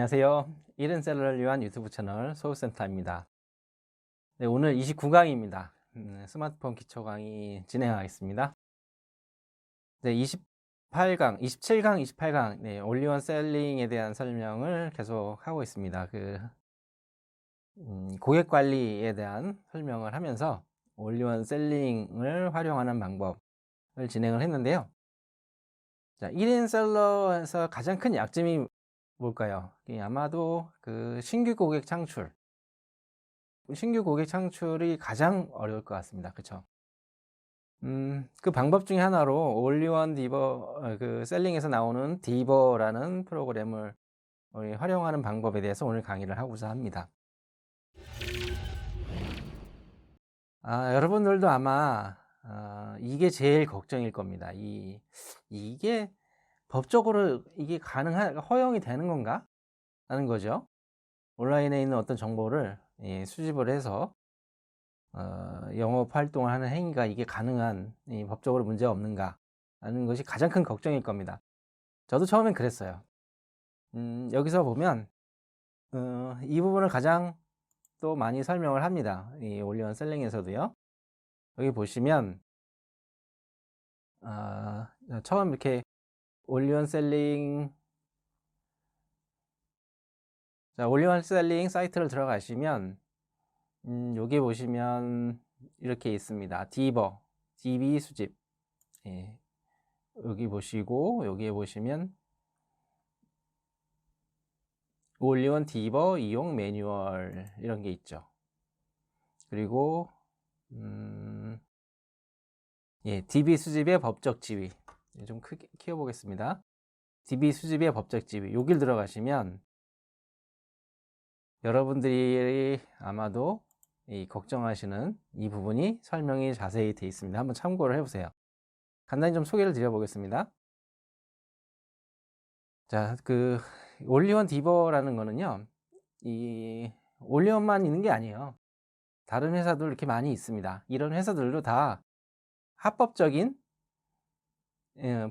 안녕하세요. 이른셀러를 위한 유튜브 채널 소울센터입니다. 네, 오늘 29강입니다. 스마트폰 기초 강의 진행하겠습니다. 네, 28강, 27강, 28강, 네, 올리원 셀링에 대한 설명을 계속 하고 있습니다. 고객 관리에 대한 설명을 하면서 올리원 셀링을 활용하는 방법을 진행을 했는데요. 자, 1인 셀러에서 가장 큰 약점이 뭘까요? 아마도 신규 고객 창출이 가장 어려울 것 같습니다. 그쵸? 그 방법 중에 하나로 올리원 디버, 셀링에서 나오는 디버라는 프로그램을 활용하는 방법에 대해서 오늘 강의를 하고자 합니다. 여러분들도 아마 이게 제일 걱정일 겁니다. 이게 법적으로 이게 허용이 되는 건가? 라는 거죠. 온라인에 있는 어떤 정보를 수집을 해서 영업 활동을 하는 행위가 이게 법적으로 문제가 없는가 라는 것이 가장 큰 걱정일 겁니다. 저도 처음엔 그랬어요. 여기서 보면 이 부분을 가장 또 많이 설명을 합니다. 이 올리원 셀링에서도요. 여기 보시면 처음 이렇게 올리원 셀링 사이트를 들어가시면 여기 보시면 이렇게 있습니다. DB 수집. 예. 여기 보시고 여기에 보시면 올리원 디버 이용 매뉴얼 이런 게 있죠. 그리고 DB 수집의 법적 지위. 좀 크게 키워보겠습니다. DB 수집의 법적 지위. 여길 들어가시면 여러분들이 아마도 걱정하시는 이 부분이 설명이 자세히 되어 있습니다. 한번 참고를 해보세요. 간단히 좀 소개를 드려보겠습니다. 자, 올리원 디버라는 거는요, 이 올리원만 있는 게 아니에요. 다른 회사들 이렇게 많이 있습니다. 이런 회사들도 다 합법적인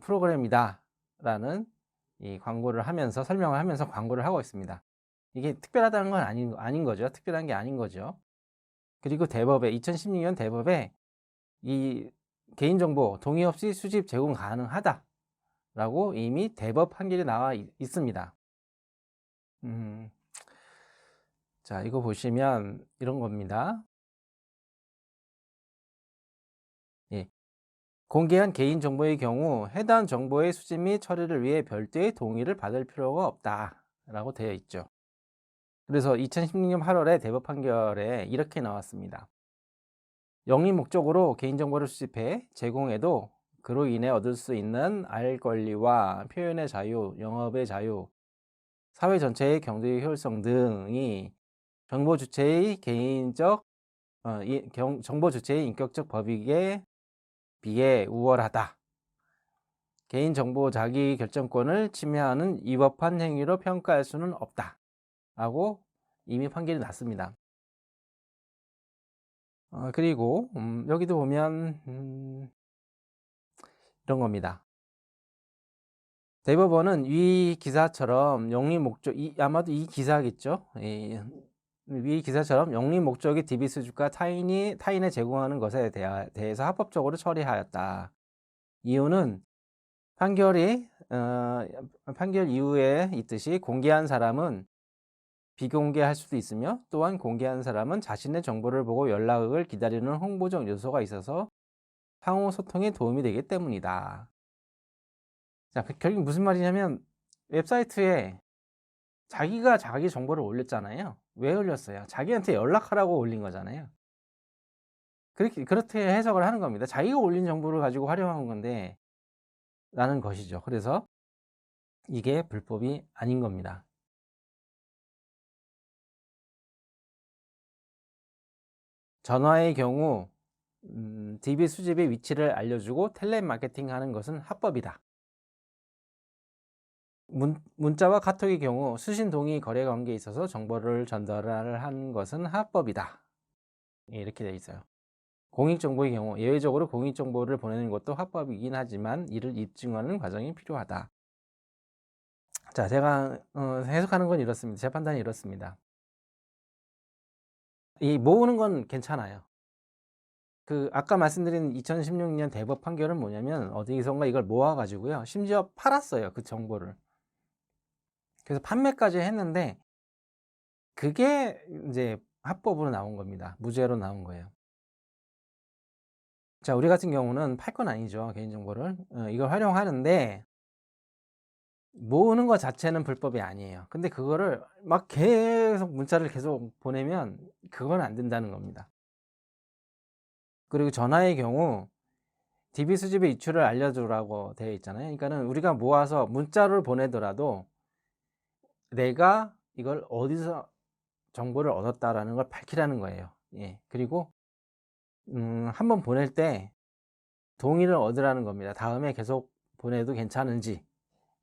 프로그램이다 라는 광고를 하면서 설명을 하면서 광고를 하고 있습니다. 이게 특별하다는 건 아닌 거죠. 특별한 게 아닌 거죠. 그리고 2016년 대법에 이 개인정보 동의 없이 수집 제공 가능하다 라고 이미 대법 판결이 나와 있습니다. 자, 이거 보시면 이런 겁니다. 예. 공개한 개인정보의 경우 해당 정보의 수집 및 처리를 위해 별도의 동의를 받을 필요가 없다 라고 되어 있죠. 그래서 2016년 8월에 대법 판결에 이렇게 나왔습니다. 영리 목적으로 개인정보를 수집해 제공해도 그로 인해 얻을 수 있는 알 권리와 표현의 자유, 영업의 자유, 사회 전체의 경제의 효율성 등이 정보 주체의 인격적 법익에 비해 우월하다. 개인정보 자기 결정권을 침해하는 위법한 행위로 평가할 수는 없다. 라고 이미 판결이 났습니다. 그리고 여기도 보면 이런 겁니다. 대법원은 위 기사처럼 아마도 이 기사겠죠. 위 기사처럼 영리 목적의 DB 수집과 타인에 제공하는 것에 대해서 합법적으로 처리하였다. 이유는 판결 이후에 있듯이 공개한 사람은 비공개할 수도 있으며 또한 공개한 사람은 자신의 정보를 보고 연락을 기다리는 홍보적 요소가 있어서 상호 소통에 도움이 되기 때문이다. 자, 결국 무슨 말이냐면 웹사이트에 자기가 자기 정보를 올렸잖아요. 왜 올렸어요? 자기한테 연락하라고 올린 거잖아요. 그렇게 해석을 하는 겁니다. 자기가 올린 정보를 가지고 활용한 건데 라는 것이죠. 그래서 이게 불법이 아닌 겁니다. 전화의 경우 DB 수집의 위치를 알려주고 텔레마케팅 하는 것은 합법이다. 문자와 카톡의 경우 수신 동의 거래 관계에 있어서 정보를 전달한 것은 합법이다. 이렇게 되어 있어요. 공익정보의 경우 예외적으로 공익정보를 보내는 것도 합법이긴 하지만 이를 입증하는 과정이 필요하다. 자, 제가 해석하는 건 이렇습니다. 제 판단이 이렇습니다. 이 모으는 건 괜찮아요. 아까 말씀드린 2016년 대법 판결은 뭐냐면 어디선가 이걸 모아 가지고요, 심지어 팔았어요, 그 정보를. 그래서 판매까지 했는데 그게 이제 합법으로 나온 겁니다. 무죄로 나온 거예요. 자, 우리 같은 경우는 팔 건 아니죠, 개인정보를. 이걸 활용하는데 모으는 것 자체는 불법이 아니에요. 근데 그거를 막 계속 문자를 계속 보내면 그건 안 된다는 겁니다. 그리고 전화의 경우 DB 수집의 이추를 알려주라고 되어 있잖아요. 그러니까는 우리가 모아서 문자를 보내더라도 내가 이걸 어디서 정보를 얻었다라는 걸 밝히라는 거예요. 예. 그리고 한번 보낼 때 동의를 얻으라는 겁니다. 다음에 계속 보내도 괜찮은지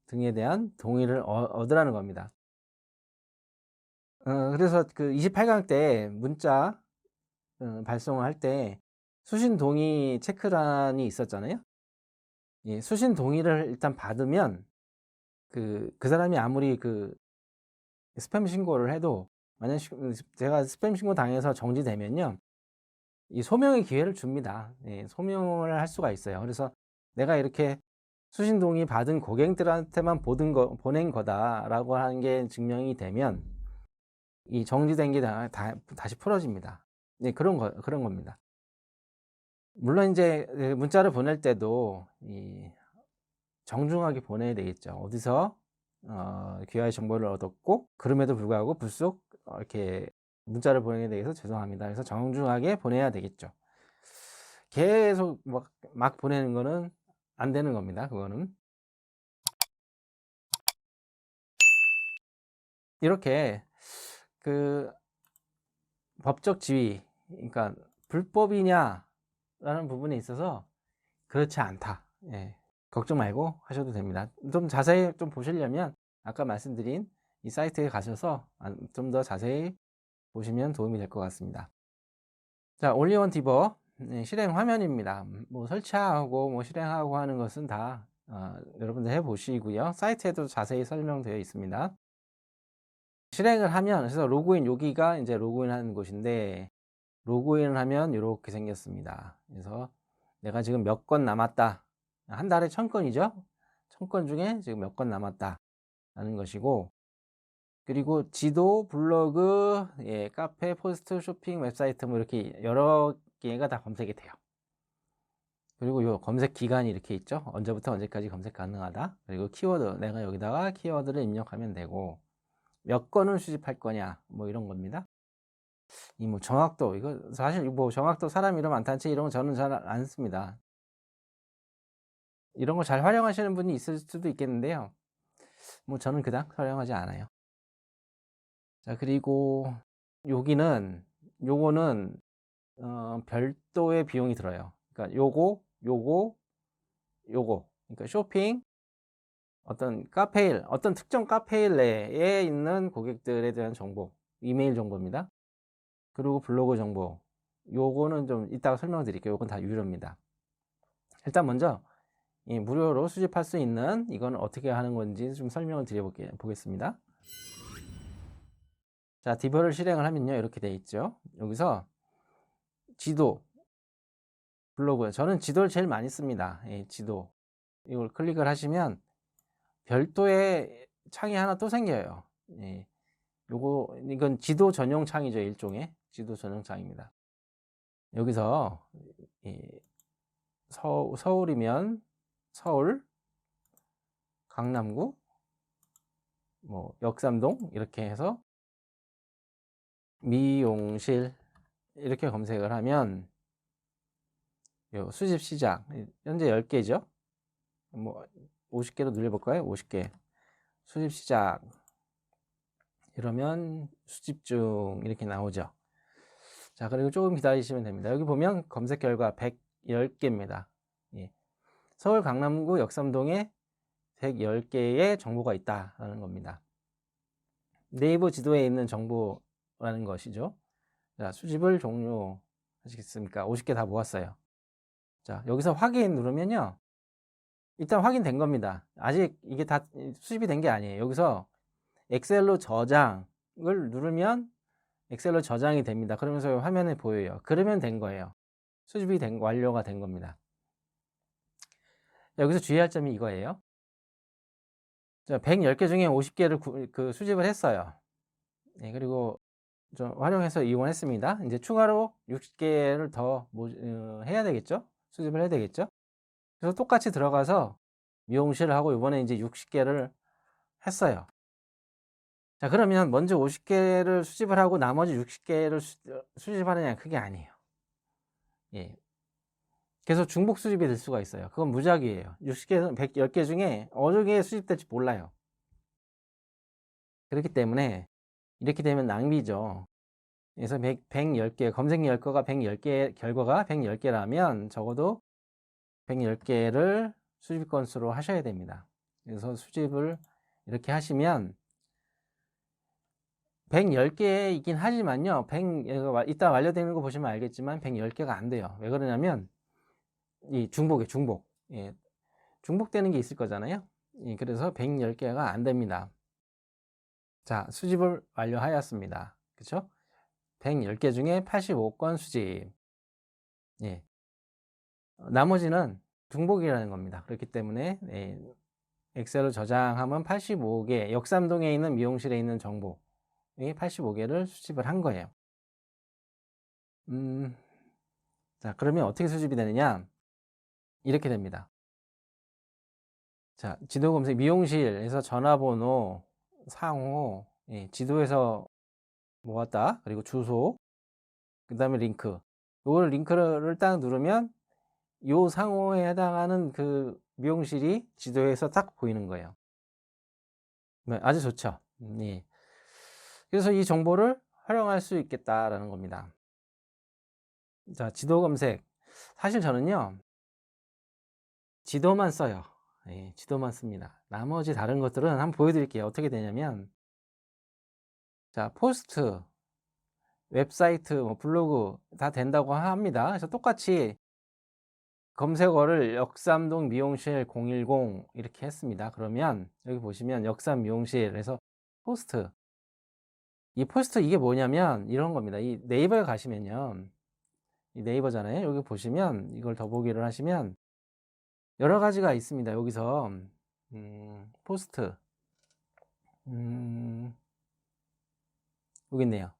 등에 대한 동의를 얻으라는 겁니다. 그래서 그 28강 때 문자 발송을 할 때 수신 동의 체크란이 있었잖아요. 예, 수신 동의를 일단 받으면 그 사람이 아무리 스팸 신고를 해도, 만약 제가 스팸 신고 당해서 정지되면요, 이 소명의 기회를 줍니다. 예, 소명을 할 수가 있어요. 그래서 내가 이렇게 수신 동의 받은 고객들한테만 보낸 거다라고 하는 게 증명이 되면 이 정지된 게 다시 풀어집니다. 네, 그런 겁니다. 물론 이제 문자를 보낼 때도 정중하게 보내야 되겠죠. 어디서 귀하의 정보를 얻었고, 그럼에도 불구하고 불쑥 이렇게 문자를 보내게 돼서 죄송합니다, 그래서 정중하게 보내야 되겠죠. 계속 막 보내는 거는 안 되는 겁니다. 그거는 이렇게 법적 지위, 그러니까 불법이냐라는 부분에 있어서 그렇지 않다. 예, 걱정 말고 하셔도 됩니다. 좀 자세히 좀 보시려면 아까 말씀드린 이 사이트에 가셔서 좀 더 자세히 보시면 도움이 될 것 같습니다. 자, 올리원 디버 실행 화면입니다. 뭐 설치하고 뭐 실행하고 하는 것은 다 여러분들 해보시고요. 사이트에도 자세히 설명되어 있습니다. 실행을 하면, 그래서 로그인, 여기가 이제 로그인 하는 곳인데, 로그인을 하면 이렇게 생겼습니다. 그래서 내가 지금 몇 건 남았다. 한 달에 1000건이죠? 1000건 중에 지금 몇 건 남았다 라는 것이고, 그리고 지도, 블로그, 예, 카페, 포스트, 쇼핑, 웹사이트 뭐 이렇게 여러 개가 다 검색이 돼요. 그리고 요 검색 기간이 이렇게 있죠? 언제부터 언제까지 검색 가능하다. 그리고 키워드, 내가 여기다가 키워드를 입력하면 되고, 몇 건을 수집할 거냐, 뭐 이런 겁니다. 이 뭐 정확도, 이거 사실 뭐 정확도 사람 이름 안 탄 채 이런 거 저는 잘 안 씁니다. 이런 거 잘 활용하시는 분이 있을 수도 있겠는데요, 뭐 저는 그닥 활용하지 않아요. 자, 그리고 요거는 별도의 비용이 들어요. 그러니까 요거, 그러니까 쇼핑, 어떤 특정 카페일 내에 있는 고객들에 대한 정보, 이메일 정보입니다. 그리고 블로그 정보, 요거는 좀 이따가 설명드릴게요. 요건 다 유료입니다. 일단 먼저 이 무료로 수집할 수 있는 이건 어떻게 하는 건지 좀 설명을 드려보겠습니다. 자, 디버를 실행을 하면요, 이렇게 돼 있죠. 여기서 지도, 블로그, 저는 지도를 제일 많이 씁니다. 예, 지도, 이걸 클릭을 하시면 별도의 창이 하나 또 생겨요. 예, 이건 지도 전용 창이죠. 일종의 지도 전용 창입니다. 여기서 서울이면 서울, 강남구, 뭐 역삼동 이렇게 해서 미용실 이렇게 검색을 하면 요 수집 시작, 현재 10개죠. 뭐 50개로 늘려볼까요? 50개. 수집 시작 이러면 수집 중 이렇게 나오죠. 자, 그리고 조금 기다리시면 됩니다. 여기 보면 검색 결과 110개입니다. 예. 서울 강남구 역삼동에 110개의 정보가 있다라는 겁니다. 네이버 지도에 있는 정보라는 것이죠. 자, 수집을 종료하시겠습니까? 50개 다 모았어요. 자, 여기서 확인 누르면요, 일단 확인된 겁니다. 아직 이게 다 수집이 된 게 아니에요. 여기서 엑셀로 저장을 누르면 엑셀로 저장이 됩니다. 그러면서 화면에 보여요. 그러면 된 거예요. 수집이 완료가 된 겁니다. 여기서 주의할 점이 이거예요. 자, 110개 중에 50개를 수집을 했어요. 네, 그리고 좀 활용해서 이용했습니다. 이제 추가로 60개를 더 해야 되겠죠? 수집을 해야 되겠죠? 그래서 똑같이 들어가서 미용실을 하고 이번에 이제 60개를 했어요. 자, 그러면 먼저 50개를 수집을 하고 나머지 60개를 수집하느냐, 그게 아니에요. 예. 계속 중복 수집이 될 수가 있어요. 그건 무작위예요. 60개, 110개 중에 어느 게 수집될지 몰라요. 그렇기 때문에 이렇게 되면 낭비죠. 그래서 110개, 검색 결과가 110개라면 적어도 110개를 수집 건수로 하셔야 됩니다. 그래서 수집을 이렇게 하시면 110개이긴 하지만요. 이따 완료되는 거 보시면 알겠지만 110개가 안 돼요. 왜 그러냐면 이 중복. 예, 중복되는 게 있을 거잖아요. 예, 그래서 110개가 안 됩니다. 자, 수집을 완료하였습니다. 그쵸? 110개 중에 85건 수집. 예. 나머지는 중복이라는 겁니다. 그렇기 때문에 엑셀로 저장하면 85개, 역삼동에 있는 미용실에 있는 정보 85개를 수집을 한 거예요. 자, 그러면 어떻게 수집이 되느냐? 이렇게 됩니다. 자, 지도 검색 미용실에서 전화번호, 상호, 지도에서 모았다. 그리고 주소, 그 다음에 링크. 요걸 링크를 딱 누르면 요 상호에 해당하는 그 미용실이 지도에서 딱 보이는 거예요. 네, 아주 좋죠. 예. 그래서 이 정보를 활용할 수 있겠다라는 겁니다. 자, 지도 검색. 사실 저는요, 지도만 써요. 예, 지도만 씁니다. 나머지 다른 것들은 한번 보여드릴게요. 어떻게 되냐면, 자, 포스트, 웹사이트, 뭐 블로그 다 된다고 합니다. 그래서 똑같이 검색어를 역삼동 미용실 010 이렇게 했습니다. 그러면 여기 보시면 역삼 미용실에서 포스트. 이 포스트 이게 뭐냐면 이런 겁니다. 이 네이버에 가시면요. 이 네이버잖아요. 여기 보시면 이걸 더보기를 하시면 여러 가지가 있습니다. 여기서 포스트 여기 있네요.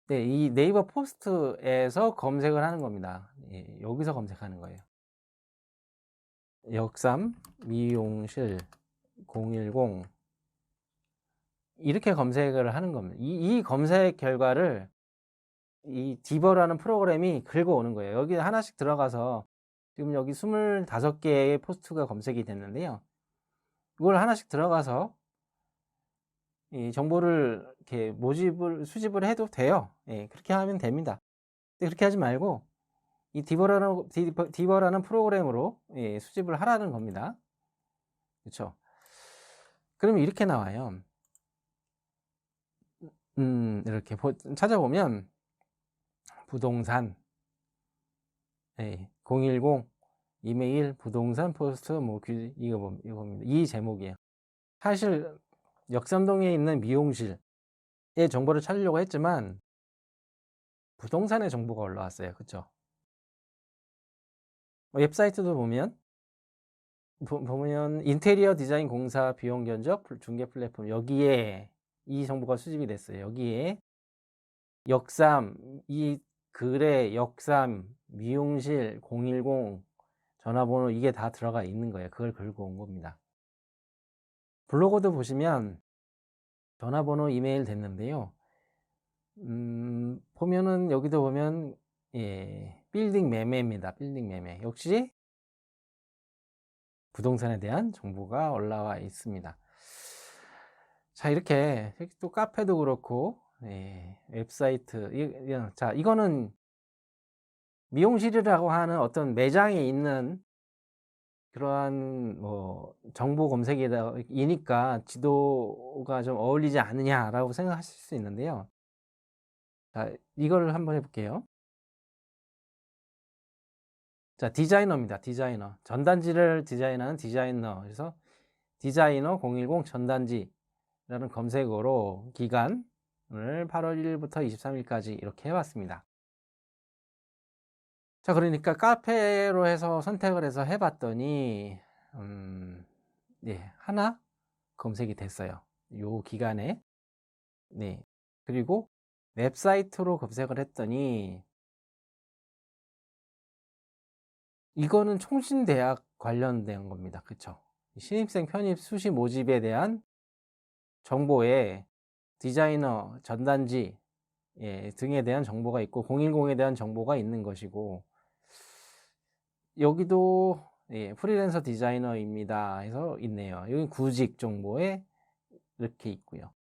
네, 이 네이버 포스트에서 검색을 하는 겁니다. 예, 여기서 검색하는 거예요. 역삼 미용실 010 이렇게 검색을 하는 겁니다. 이 검색 결과를 이 디버라는 프로그램이 긁어오는 거예요. 여기 하나씩 들어가서 지금 여기 25개의 포스트가 검색이 됐는데요. 이걸 하나씩 들어가서 이 정보를 이렇게 수집을 해도 돼요. 예, 그렇게 하면 됩니다. 근데 그렇게 하지 말고 이 디버라는 프로그램으로 수집을 하라는 겁니다. 그렇죠? 그러면 이렇게 나와요. 이렇게 찾아보면 부동산 010 이메일 부동산 포스트 뭐 이겁니다. 이 제목이에요. 사실 역삼동에 있는 미용실의 정보를 찾으려고 했지만 부동산의 정보가 올라왔어요. 그렇죠? 웹사이트도 보면 인테리어 디자인 공사 비용 견적 중개 플랫폼 여기에 이 정보가 수집이 됐어요. 여기에 역삼 이 글에 역삼 미용실 010 전화번호 이게 다 들어가 있는 거예요. 그걸 긁어온 겁니다. 블로그도 보시면 전화번호 이메일 됐는데요. 보면은 여기도 보면 빌딩 매매입니다. 빌딩 매매 역시 부동산에 대한 정보가 올라와 있습니다. 자, 이렇게 또 카페도 그렇고 웹사이트 자, 이거는 미용실이라고 하는 어떤 매장에 있는 그러한 뭐 정보 검색이니까 지도가 좀 어울리지 않느냐라고 생각하실 수 있는데요. 자, 이걸 한번 해볼게요. 자, 디자이너입니다. 디자이너. 전단지를 디자인하는 디자이너. 그래서 디자이너 010 전단지라는 검색어로 기간을 8월 1일부터 23일까지 이렇게 해봤습니다. 자, 그러니까 카페로 해서 선택을 해서 해봤더니 네, 하나 검색이 됐어요. 요 기간에. 네. 그리고 웹사이트로 검색을 했더니 이거는 총신대학 관련된 겁니다. 그쵸? 신입생 편입 수시 모집에 대한 정보에 디자이너, 전단지 등에 대한 정보가 있고 010에 대한 정보가 있는 것이고, 여기도 프리랜서 디자이너입니다 해서 있네요. 여기 구직 정보에 이렇게 있고요.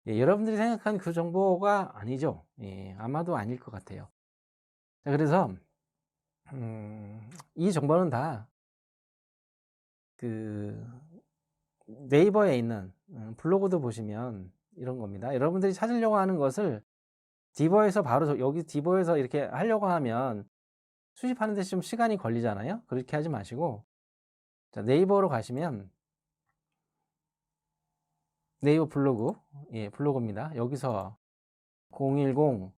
여러분들이 생각한 그 정보가 아니죠. 아마도 아닐 것 같아요. 자, 그래서 이 정보는 다 그 네이버에 있는 블로그도 보시면 이런 겁니다. 여러분들이 찾으려고 하는 것을 디버에서 바로 여기 디버에서 이렇게 하려고 하면 수집하는 데 좀 시간이 걸리잖아요. 그렇게 하지 마시고, 자, 네이버로 가시면 네이버 블로그, 블로그입니다. 여기서 010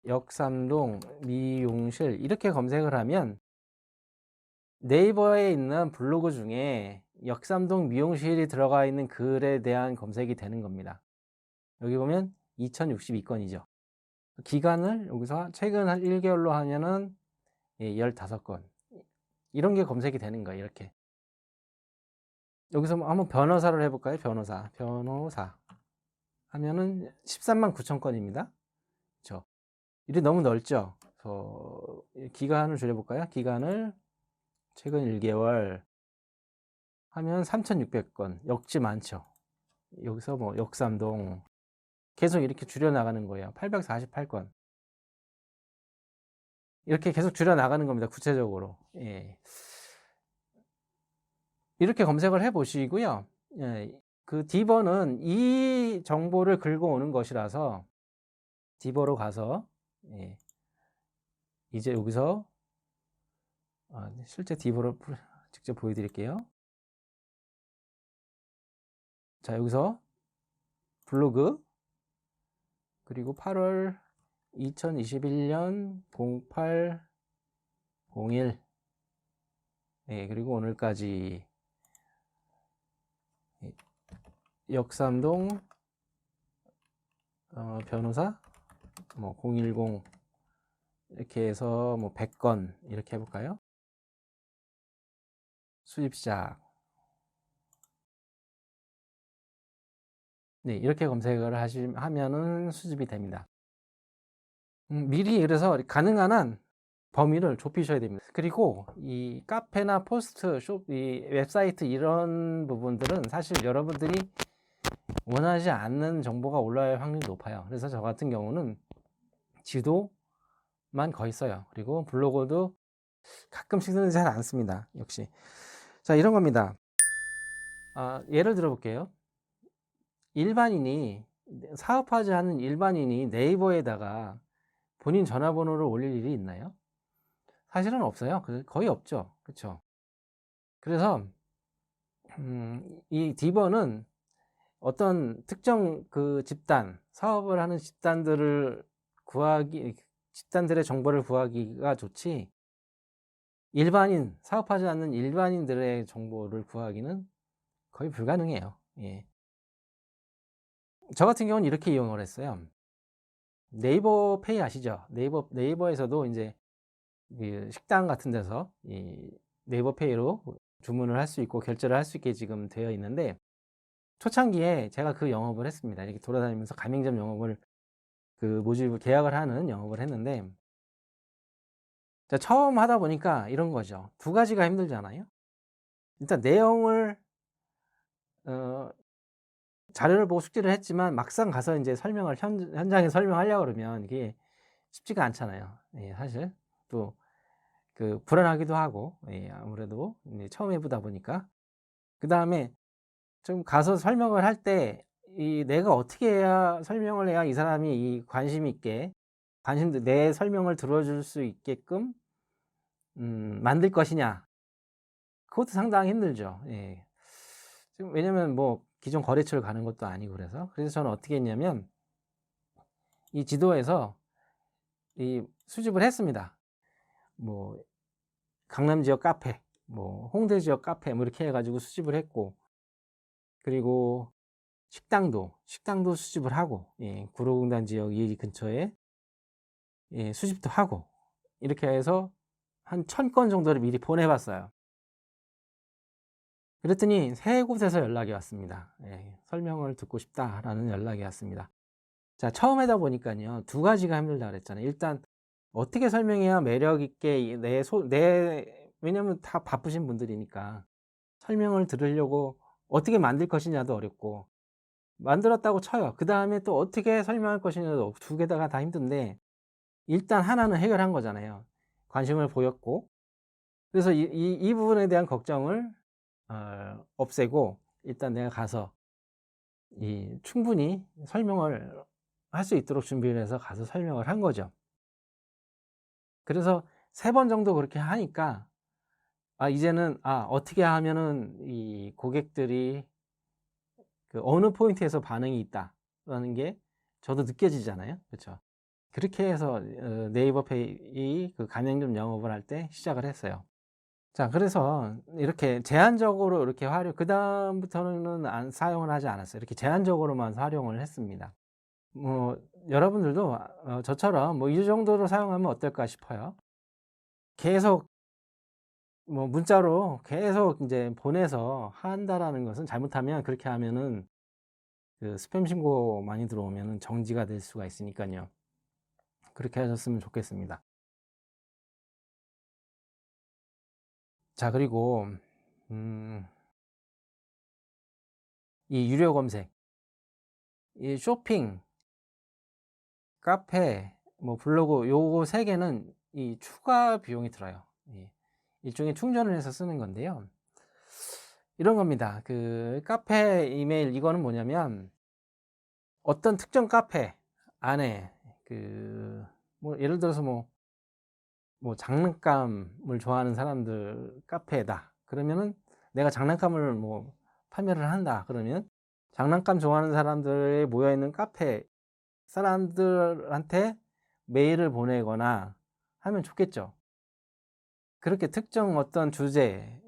역삼동 미용실 이렇게 검색을 하면 네이버에 있는 블로그 중에 역삼동 미용실이 들어가 있는 글에 대한 검색이 되는 겁니다. 여기 보면 2062건이죠. 기간을 여기서 최근 한 1개월로 하면은 15건. 이런 게 검색이 되는 거예요. 이렇게. 여기서 한번 변호사를 해볼까요? 변호사 하면은 13만 9천 건입니다. 그렇죠? 이게 너무 넓죠? 기간을 줄여볼까요? 기간을 최근 1개월 하면 3,600건. 역시 많죠. 여기서 뭐 역삼동 계속 이렇게 줄여나가는 거예요. 848건. 이렇게 계속 줄여나가는 겁니다. 구체적으로. 이렇게 검색을 해 보시고요. 그 디버는 이 정보를 긁어오는 것이라서 디버로 가서 이제 여기서 실제 디버를 직접 보여드릴게요. 자, 여기서 블로그 그리고 8월 2021년 0801 그리고 오늘까지 역삼동 변호사 뭐 010 이렇게 해서 뭐 100건 이렇게 해볼까요? 수집 시작. 네, 이렇게 검색을 하면은 수집이 됩니다. 미리 그래서 가능한 한 범위를 좁히셔야 됩니다. 그리고 이 카페나 포스트, 이 웹사이트 이런 부분들은 사실 여러분들이 원하지 않는 정보가 올라올 확률이 높아요. 그래서 저 같은 경우는 지도만 거의 써요. 그리고 블로그도 가끔씩 쓰는지 잘 안 씁니다. 역시. 자, 이런 겁니다. 예를 들어 볼게요. 일반인이, 사업하지 않은 일반인이 네이버에다가 본인 전화번호를 올릴 일이 있나요? 사실은 없어요. 거의 없죠. 그렇죠? 그래서 이 디버는 어떤 특정 그 집단, 사업을 하는 집단들을 집단들의 정보를 구하기가 좋지, 일반인, 사업하지 않는 일반인들의 정보를 구하기는 거의 불가능해요. 저 같은 경우는 이렇게 이용을 했어요. 네이버 페이 아시죠? 네이버에서도 이제 식당 같은 데서 이 네이버 페이로 주문을 할 수 있고 결제를 할 수 있게 지금 되어 있는데, 초창기에 제가 그 영업을 했습니다. 이렇게 돌아다니면서 가맹점 영업을 모집을 계약을 하는 영업을 했는데, 처음 하다 보니까 이런 거죠. 두 가지가 힘들잖아요. 일단 내용을 자료를 보고 숙지를 했지만 막상 가서 이제 설명을 현장에 설명하려고 그러면 이게 쉽지가 않잖아요. 사실 또 불안하기도 하고, 아무래도 처음 해보다 보니까. 그 다음에 좀 가서 설명을 할 때 내가 어떻게 해야 설명을 해야 이 사람이 관심 있게 내 설명을 들어줄 수 있게끔 만들 것이냐. 그것도 상당히 힘들죠. 예. 지금 왜냐면 뭐 기존 거래처를 가는 것도 아니고 그래서 저는 어떻게 했냐면 이 지도에서 이 수집을 했습니다. 뭐 강남 지역 카페, 뭐 홍대 지역 카페 뭐 이렇게 해 가지고 수집을 했고, 그리고 식당도 수집을 하고, 예, 구로공단 지역 이 근처에 예, 수집도 하고, 이렇게 해서 한 1000건 정도를 미리 보내 봤어요. 그랬더니 3곳에서 연락이 왔습니다. 예, 설명을 듣고 싶다라는 연락이 왔습니다. 자, 처음에다 보니까요, 2가지가 힘들다 그랬잖아요. 일단 어떻게 설명해야 매력 있게 왜냐면 다 바쁘신 분들이니까 설명을 들으려고 어떻게 만들 것이냐도 어렵고, 만들었다고 쳐요. 그다음에 또 어떻게 설명할 것이냐도 2개 다 힘든데, 일단 하나는 해결한 거잖아요. 관심을 보였고. 그래서 이 부분에 대한 걱정을 없애고, 일단 내가 가서 충분히 설명을 할 수 있도록 준비를 해서 가서 설명을 한 거죠. 그래서 3번 정도 그렇게 하니까 이제는 어떻게 하면은 이 고객들이 그 어느 포인트에서 반응이 있다라는 게 저도 느껴지잖아요. 그렇죠? 그렇게 해서 네이버 페이 그 가맹점 영업을 할 때 시작을 했어요. 자, 그래서 이렇게 제한적으로 이렇게 그다음부터는 사용을 하지 않았어요. 이렇게 제한적으로만 활용을 했습니다. 뭐 여러분들도 저처럼 뭐 이 정도로 사용하면 어떨까 싶어요. 계속 뭐 문자로 계속 인제 보내서 한다라는 것은, 잘못하면 그렇게 하면은 그 스팸 신고 많이 들어오면은 정지가 될 수가 있으니깐요. 그렇게 하셨으면 좋겠습니다. 자, 그리고 음 이 유료 검색, 이 쇼핑, 카페, 뭐 블로그, 요거 3개는 이 추가 비용이 들어요. 예. 일종의 충전을 해서 쓰는 건데요. 이런 겁니다. 그 카페 이메일, 이거는 뭐냐면 어떤 특정 카페 안에 뭐 예를 들어서 뭐 장난감을 좋아하는 사람들 카페다. 그러면은 내가 장난감을 뭐 판매를 한다. 그러면 장난감 좋아하는 사람들이 모여 있는 카페 사람들한테 메일을 보내거나 하면 좋겠죠. 그렇게 특정 어떤 주제에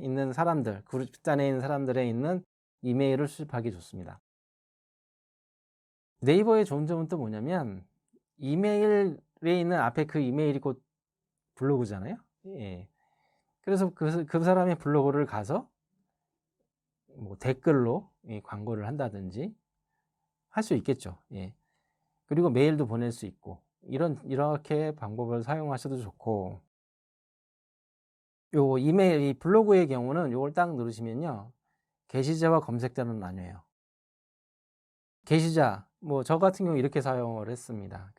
있는 사람들, 그룹 집단에 있는 사람들에 있는 이메일을 수집하기 좋습니다. 네이버의 좋은 점은 또 뭐냐면, 이메일에 있는 앞에 그 이메일이 곧 블로그잖아요. 예. 그래서 그 사람의 블로그를 가서 뭐 댓글로 광고를 한다든지 할 수 있겠죠. 예. 그리고 메일도 보낼 수 있고, 이렇게 방법을 사용하셔도 좋고, 요 이메일, 이 블로그의 경우는 요걸 딱 누르시면요, 게시자와 검색자로 나뉘어요. 게시자, 뭐 저 같은 경우 이렇게 사용을 했습니다.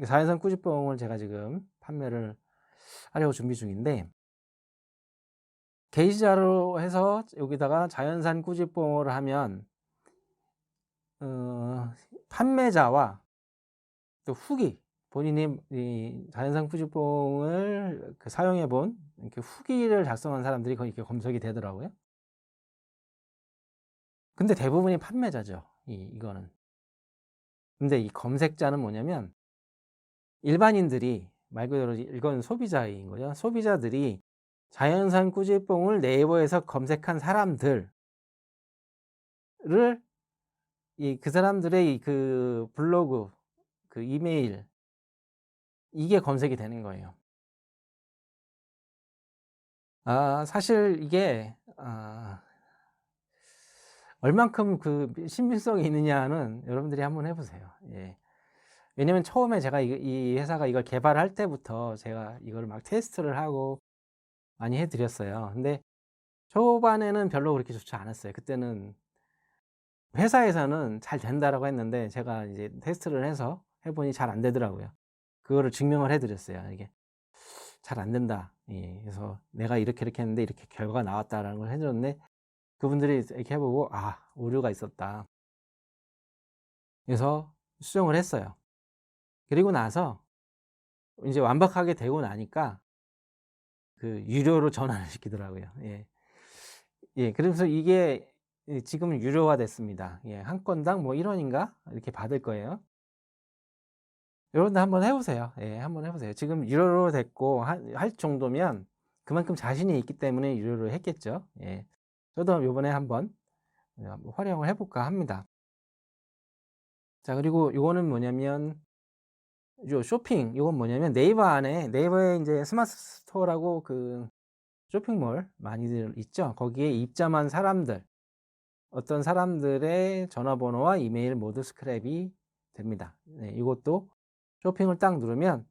자연산 꾸짖봉을 제가 지금 판매를 하려고 준비 중인데, 게시자로 해서 여기다가 자연산 꾸짖봉을 하면 판매자와 또 후기, 본인이 이 자연산 꾸짖봉을 사용해 본 이렇게 후기를 작성한 사람들이 거기 이렇게 검색이 되더라고요. 근데 대부분이 판매자죠. 이거는. 근데 이 검색자는 뭐냐면, 일반인들이, 말 그대로 이건 소비자인 거죠. 소비자들이 자연산 꾸짖봉을 네이버에서 검색한 사람들을 그 사람들의 그 블로그, 그 이메일, 이게 검색이 되는 거예요. 사실 이게 얼만큼 그 신빙성이 있느냐는 여러분들이 한번 해 보세요. 예. 왜냐면 처음에 제가 이 회사가 이걸 개발할 때부터 제가 이거를 막 테스트를 하고 많이 해 드렸어요. 근데 초반에는 별로 그렇게 좋지 않았어요. 그때는 회사에서는 "잘 된다."라고 했는데, 제가 이제 테스트를 해서 해 보니 잘 안 되더라고요. 그거를 증명을 해 드렸어요. 이게 "잘 안 된다." 예. 그래서 "내가 이렇게 했는데 이렇게 결과가 나왔다."라는 걸 해 줬는데, 그분들이 이렇게 해 보고 오류가 있었다. 그래서 수정을 했어요. 그리고 나서 이제 완벽하게 되고 나니까 그 유료로 전환을 시키더라고요. 예. 예. 그래서 이게 지금은 유료화 됐습니다. 예. 한 건당 뭐 1 원인가 이렇게 받을 거예요. 여러분들 한번 해 보세요. 예. 한번 해 보세요. 지금 유료로 됐고 할 정도면 그만큼 자신이 있기 때문에 유료로 했겠죠. 예. 저도 요번에 한번 활용을 해 볼까 합니다. 자, 그리고 요거는 뭐냐면 요 쇼핑, 요건 뭐냐면 네이버 안에, 네이버에 인제 스마트 스토어라고 그 쇼핑몰 많이들 있죠. 거기에 입점한 사람들, 어떤 사람들의 전화번호와 이메일 모두 스크랩이 됩니다. 네, 이것도 쇼핑을 딱 누르면,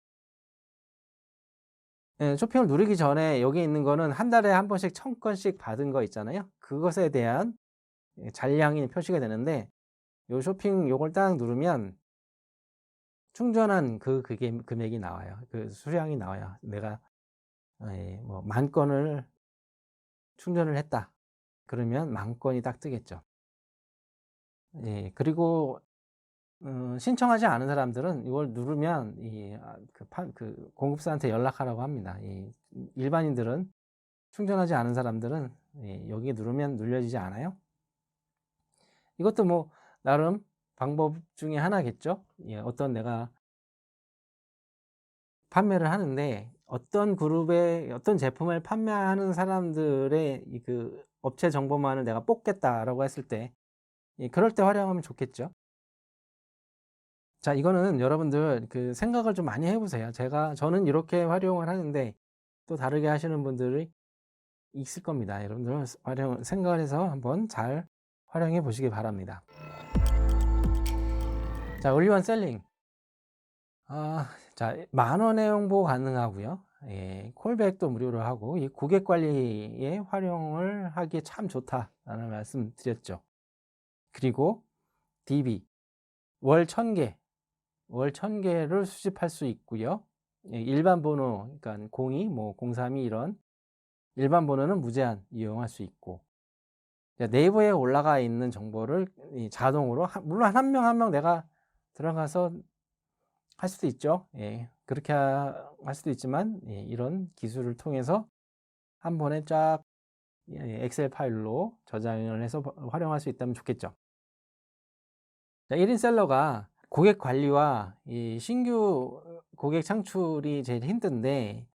예, 쇼핑을 누르기 전에 여기 있는 거는 한 달에 한 번씩 1000건씩 받은 거 있잖아요. 그것에 대한 잔량이 표시가 되는데, 요 쇼핑 요걸 딱 누르면 충전한 그게 금액이 나와요. 그 수량이 나와요. 내가 뭐 10,000건을 충전을 했다. 그러면 10,000건이 딱 뜨겠죠. 예. 그리고 신청하지 않은 사람들은 이걸 누르면 그 공급사한테 연락하라고 합니다. 일반인들은, 충전하지 않은 사람들은 여기에 누르면 눌려지지 않아요. 이것도 뭐 나름 방법 중에 하나겠죠. 예. 어떤 내가 판매를 하는데 어떤 그룹의 어떤 제품을 판매하는 사람들의 그 업체 정보만을 내가 뽑겠다라고 했을 때, 그럴 때 활용하면 좋겠죠. 자, 이거는 여러분들 그 생각을 좀 많이 해 보세요. 저는 이렇게 활용을 하는데 또 다르게 하시는 분들이 있을 겁니다. 여러분들은 생각을 해서 한번 잘 활용해 보시기 바랍니다. 자, 올리원 셀링. 자, 10,000원의 홍보 가능하고요. 예, 콜백도 무료로 하고 이 고객 관리에 활용을 하기에 참 좋다라는 말씀 드렸죠. 그리고 DB 월 1,000개, 월 1,000개를 수집할 수 있고요. 예, 일반 번호, 그러니까 02, 뭐 032 이런 일반 번호는 무제한 이용할 수 있고, 네이버에 올라가 있는 정보를 자동으로 물론 한 명 한 명 내가 들어가서 할 수도 있죠. 예, 그렇게 할 수도 있지만, 예, 이런 기술을 통해서 한 번에 쫙 엑셀 파일로 저장을 해서 활용할 수 있다면 좋겠죠. 자, 1인 셀러가 고객 관리와 이 신규 고객 창출이 제일 힘든데,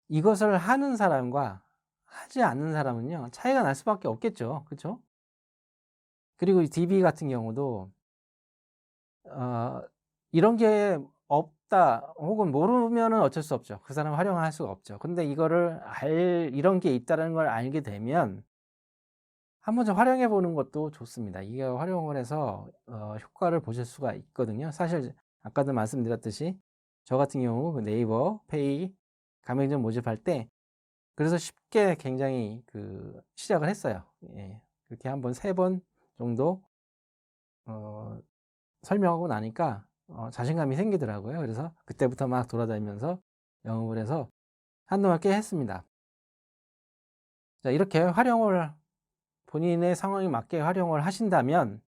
이것을 하는 사람과 하지 않는 사람은요 차이가 날 수밖에 없겠죠. 그렇죠? 그리고 이 DB 같은 경우도 어 이런 게 없다 혹은 모르면은 어쩔 수 없죠. 그 사람을 활용할 수가 없죠. 근데 이런 게 있다는 걸 알게 되면 한번 좀 활용해 보는 것도 좋습니다. 이게 활용을 해서 효과를 보실 수가 있거든요. 사실 아까도 말씀드렸듯이 저 같은 경우 그 네이버 페이 가맹점 모집할 때 그래서 쉽게 굉장히 시작을 했어요. 예. 그렇게 한번 3번 정도 어 설명하고 나니까 자신감이 생기더라고요. 그래서 그때부터 막 돌아다니면서 영업을 해서 한동안 꽤 했습니다. 자, 이렇게 본인의 상황에 맞게 활용을 하신다면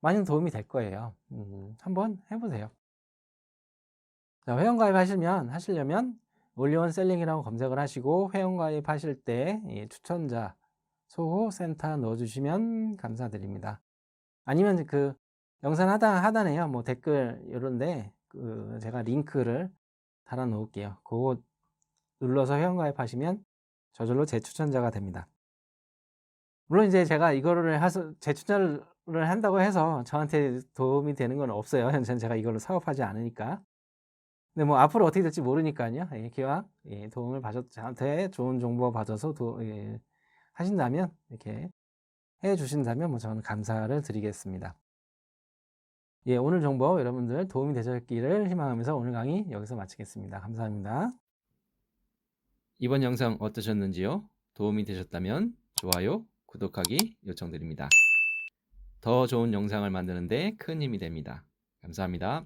많은 도움이 될 거예요. 한번 해 보세요. 자, 회원 하시려면 올리원 셀링이라고 검색을 하시고 회원가입하실 때 추천자 소호 센터 넣어 주시면 감사드립니다. 아니면 그 영상 하단에요. 뭐 댓글 요런데 제가 링크를 달아 놓을게요. 그거 눌러서 회원가입하시면 저절로 재추천자가 됩니다. 물론 이제 제가 이거를 재추천을 한다고 해서 저한테 도움이 되는 건 없어요. 현재는 제가 이걸로 사업하지 않으니까. 근데 뭐 앞으로 어떻게 될지 모르니까요. 기왕 도움을 저한테 좋은 정보 받아서 하신다면, 이렇게 해 주신다면 뭐 저는 감사를 드리겠습니다. 예, 오늘 정보 여러분들 도움이 되셨기를 희망하면서 오늘 강의 여기서 마치겠습니다. 감사합니다. 이번 영상 어떠셨는지요? 도움이 되셨다면 좋아요, 구독하기 요청드립니다. 더 좋은 영상을 만드는 데 큰 힘이 됩니다. 감사합니다.